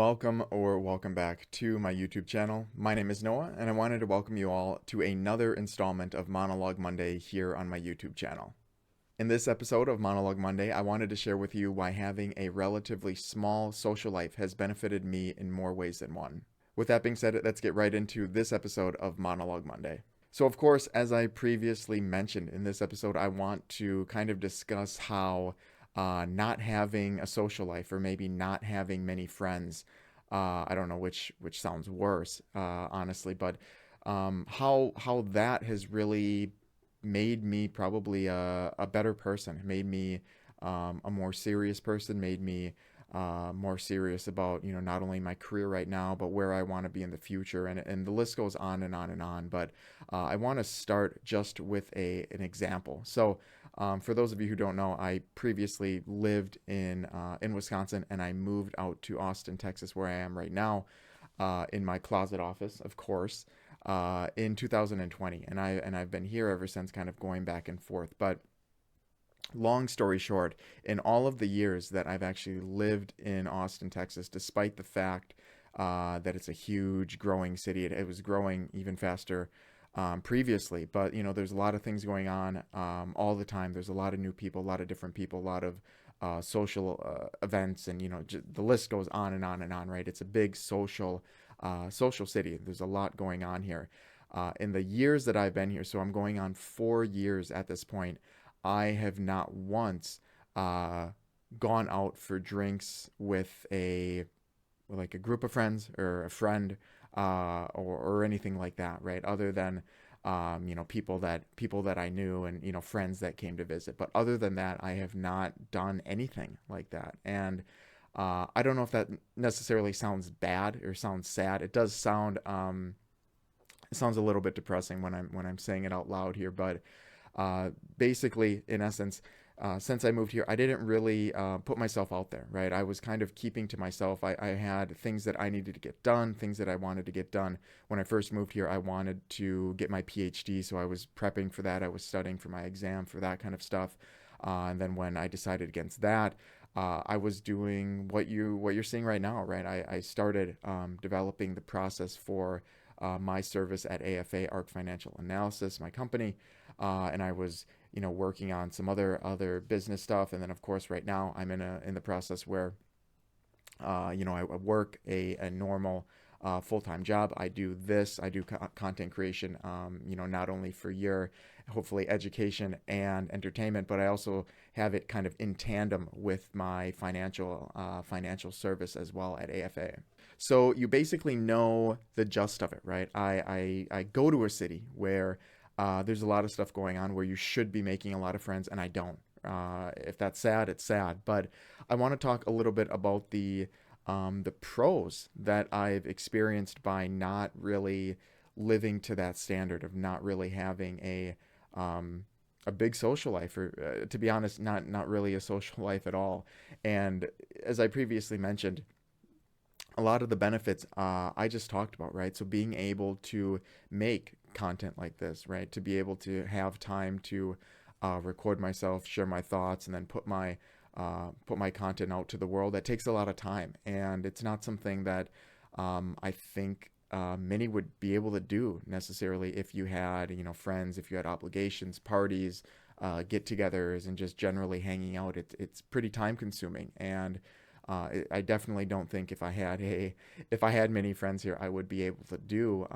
welcome or welcome back to my YouTube channel. My name is Noah, and I wanted to welcome you all to another installment of Monologue Monday here on my YouTube channel. In this episode of Monologue Monday, I wanted to share with you why having a relatively small social life has benefited me in more ways than one. With that being said, let's get right into this episode of Monologue Monday. So, of course, as I previously mentioned in this episode, I want to kind of discuss how not having a social life or maybe not having many friends, I don't know which sounds worse, honestly, but how that has really made me probably a better person, made me a more serious person, made me more serious about not only my career right now but where I want to be in the future, and the list goes on and on and on. But I want to start just with an example. So for those of you who don't know, I previously lived in Wisconsin, and I moved out to Austin, Texas, where I am right now, in my closet office, of course, in 2020, and I've been here ever since, kind of going back and forth. But long story short, in all of the years that I've actually lived in Austin, Texas, despite the fact that it's a huge growing city, it was growing even faster previously. But there's a lot of things going on all the time. There's a lot of new people, a lot of different people, a lot of social events, and the list goes on and on and on. Right? It's a big social city. There's a lot going on here. In the years that I've been here, so I'm going on 4 years at this point, I have not once uh, gone out for drinks with a group of friends or a friend, or anything like that, right? Other than people that I knew, and friends that came to visit. But other than that, I have not done anything like that. And I don't know if that necessarily sounds bad or sounds sad. It does sound it sounds a little bit depressing when I'm saying it out loud here, but basically, in essence, since I moved here, I didn't really put myself out there, right? I was kind of keeping to myself. I had things that I needed to get done, things that I wanted to get done. When I first moved here, I wanted to get my PhD, so I was prepping for that. I was studying for my exam, for that kind of stuff. And then when I decided against that, I was doing what you're seeing right now, right? I started developing the process for my service at AFA, Arc Financial Analysis, my company, and I was working on some other business stuff. And then of course right now I'm in the process where I work a normal full-time job. I do content creation, not only for your hopefully education and entertainment, but I also have it kind of in tandem with my financial service as well at AFA. So you basically know the gist of it, right? I go to a city where there's a lot of stuff going on, where you should be making a lot of friends, and I don't. If that's sad, it's sad. But I want to talk a little bit about the pros that I've experienced by not really living to that standard of not really having a big social life, or to be honest, not really a social life at all. And as I previously mentioned, a lot of the benefits I just talked about, right? So being able to make content like this, right? To be able to have time to record myself, share my thoughts, and then put my content out to the world. That takes a lot of time, and it's not something that I think many would be able to do necessarily if you had friends, if you had obligations, parties, get-togethers, and just generally hanging out. It's pretty time consuming, and I definitely don't think if I had many friends here, I would be able to do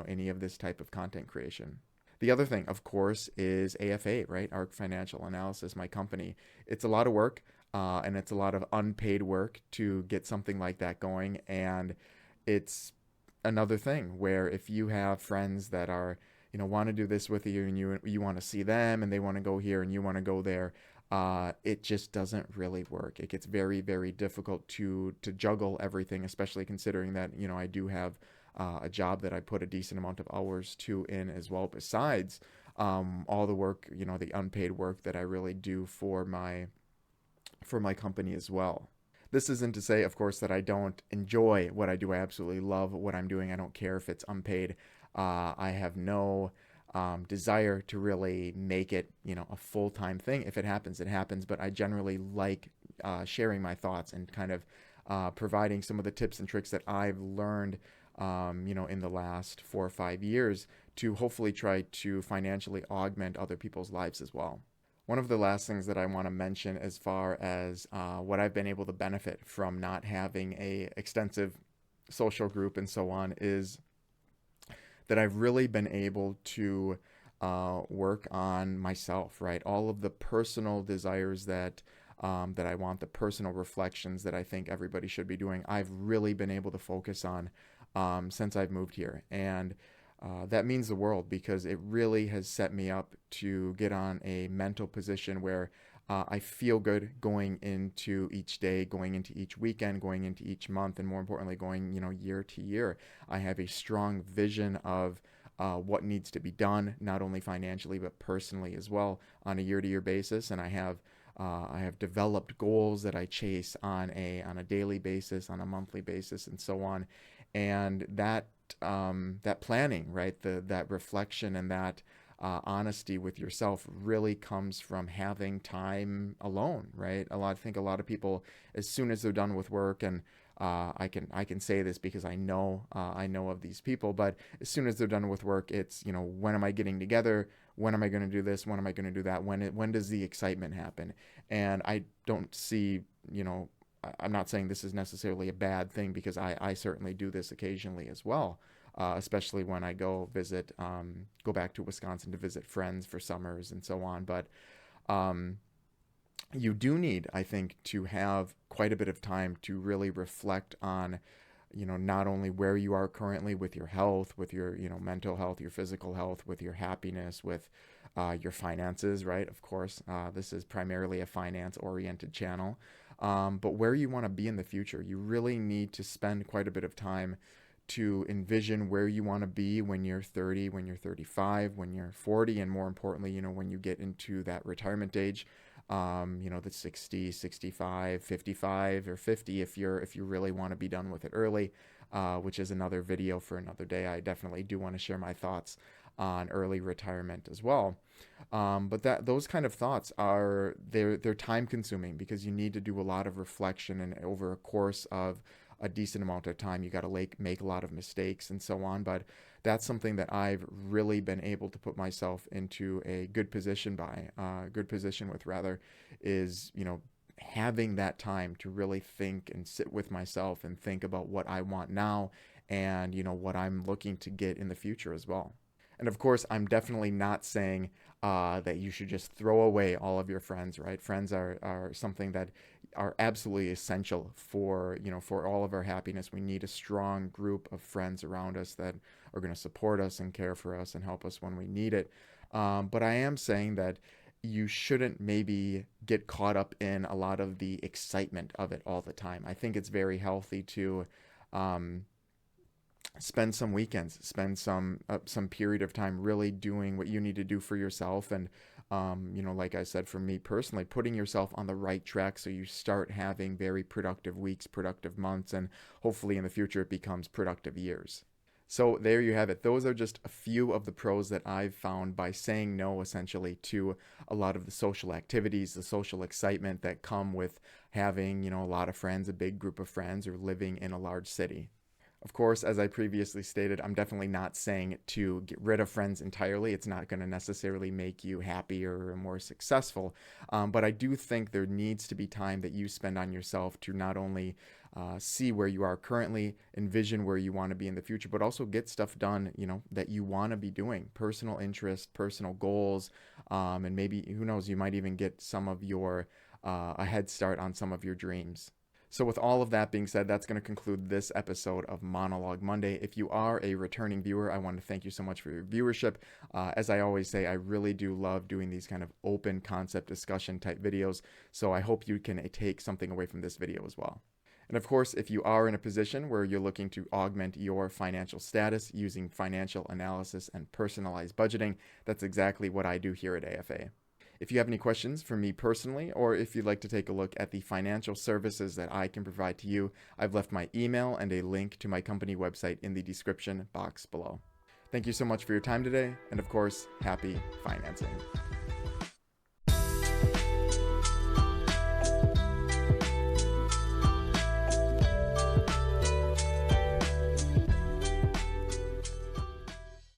any of this type of content creation. The other thing, of course, is AFA, right? Arc Financial Analysis, my company. It's a lot of work, and it's a lot of unpaid work to get something like that going. And it's another thing where if you have friends that are, want to do this with you, and you want to see them, and they want to go here and you want to go there, it just doesn't really work. It gets very, very difficult to juggle everything, especially considering that I do have a job that I put a decent amount of hours to in as well, besides all the work, the unpaid work that I really do for my company as well. This isn't to say, of course, that I don't enjoy what I do. I absolutely love what I'm doing. I don't care if it's unpaid. I have no desire to really make it, a full-time thing. If it happens, it happens. But I generally like sharing my thoughts and kind of providing some of the tips and tricks that I've learned, in the last 4 or 5 years to hopefully try to financially augment other people's lives as well. One of the last things that I want to mention as far as what I've been able to benefit from not having a extensive social group and so on is that I've really been able to work on myself, right? All of the personal desires that I want, the personal reflections that I think everybody should be doing, I've really been able to focus on since I've moved here. And that means the world because it really has set me up to get on a mental position where I feel good going into each day, going into each weekend, going into each month, and more importantly, going, year to year. I have a strong vision of what needs to be done, not only financially but personally as well, on a year-to-year basis. And I have developed goals that I chase on a daily basis, on a monthly basis, and so on. And that planning, right, that reflection and that honesty with yourself really comes from having time alone, right? I think a lot of people, as soon as they're done with work, and I can say this because I know of these people, but as soon as they're done with work, it's, when am I getting together? When am I going to do this? When am I going to do that? When does the excitement happen? And I don't see, I'm not saying this is necessarily a bad thing because I certainly do this occasionally as well. Especially when I go back to Wisconsin to visit friends for summers and so on. But you do need, I think, to have quite a bit of time to really reflect on, not only where you are currently with your health, with your, mental health, your physical health, with your happiness, with your finances, right? Of course, this is primarily a finance-oriented channel. But where you want to be in the future, you really need to spend quite a bit of time to envision where you want to be when you're 30, when you're 35, when you're 40, and more importantly, when you get into that retirement age, the 60, 65, 55, or 50 if you really want to be done with it early, which is another video for another day. I definitely do want to share my thoughts on early retirement as well. But those kind of thoughts they're time consuming because you need to do a lot of reflection, and over a course of a decent amount of time, you got to make a lot of mistakes and so on. But that's something that I've really been able to put myself into a good position with rather, is, having that time to really think and sit with myself and think about what I want now and, what I'm looking to get in the future as well. And of course, I'm definitely not saying that you should just throw away all of your friends, right? Friends are something that are absolutely essential for all of our happiness. We need a strong group of friends around us that are going to support us and care for us and help us when we need it. But I am saying that you shouldn't maybe get caught up in a lot of the excitement of it all the time. I think it's very healthy to spend some weekends, spend some period of time really doing what you need to do for yourself. And, like I said, for me personally, putting yourself on the right track so you start having very productive weeks, productive months, and hopefully in the future it becomes productive years. So there you have it. Those are just a few of the pros that I've found by saying no essentially to a lot of the social activities, the social excitement that come with having, a lot of friends, a big group of friends, or living in a large city. Of course, as I previously stated, I'm definitely not saying to get rid of friends entirely. It's not going to necessarily make you happier or more successful. But I do think there needs to be time that you spend on yourself to not only see where you are currently, envision where you want to be in the future, but also get stuff done, that you want to be doing, personal interests, personal goals, and maybe, who knows, you might even get some of a head start on some of your dreams. So with all of that being said, that's going to conclude this episode of Monologue Monday. If you are a returning viewer, I want to thank you so much for your viewership. As I always say, I really do love doing these kind of open concept discussion type videos. So I hope you can take something away from this video as well. And of course, if you are in a position where you're looking to augment your financial status using financial analysis and personalized budgeting, that's exactly what I do here at AFA. If you have any questions for me personally, or if you'd like to take a look at the financial services that I can provide to you, I've left my email and a link to my company website in the description box below. Thank you so much for your time today, and of course, happy financing.